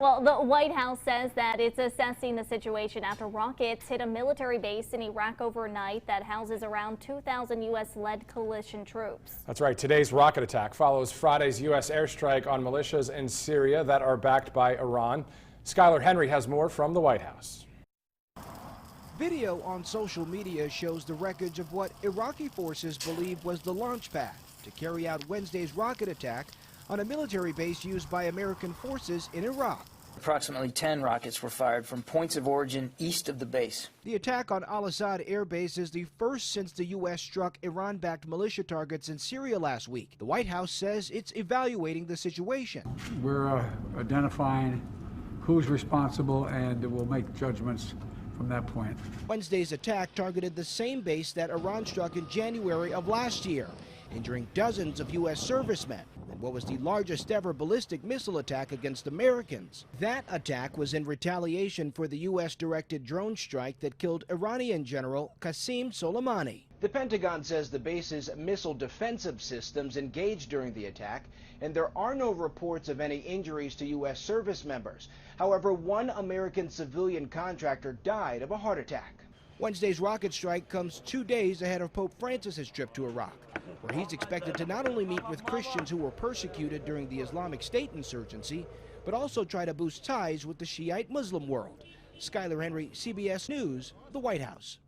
Well, the White House says that it's assessing the situation after rockets hit a military base in Iraq overnight that houses around 2,000 U.S.-led coalition troops. That's right. Today's rocket attack follows Friday's U.S. airstrike on militias in Syria that are backed by Iran. Skylar Henry has more from the White House. Video on social media shows the wreckage of what Iraqi forces believe was the launch pad to carry out Wednesday's rocket attack on a military base used by American forces in Iraq. Approximately 10 rockets were fired from points of origin east of the base. The attack on Al-Assad Air Base is the first since the U.S. struck Iran-backed militia targets in Syria last week. The White House says it's evaluating the situation. We're identifying who's responsible, and we'll make judgments from that point. Wednesday's attack targeted the same base that Iran struck in January of last year, injuring dozens of U.S. servicemen in what was the largest ever ballistic missile attack against Americans. That attack was in retaliation for the U.S.-directed drone strike that killed Iranian General Qasem Soleimani. The Pentagon says the base's missile defensive systems engaged during the attack, and there are no reports of any injuries to U.S. service members. However, one American civilian contractor died of a heart attack. Wednesday's rocket strike comes 2 days ahead of Pope Francis's trip to Iraq, where he's expected to not only meet with Christians who were persecuted during the Islamic State insurgency, but also try to boost ties with the Shiite Muslim world. Skylar Henry, CBS News, the White House.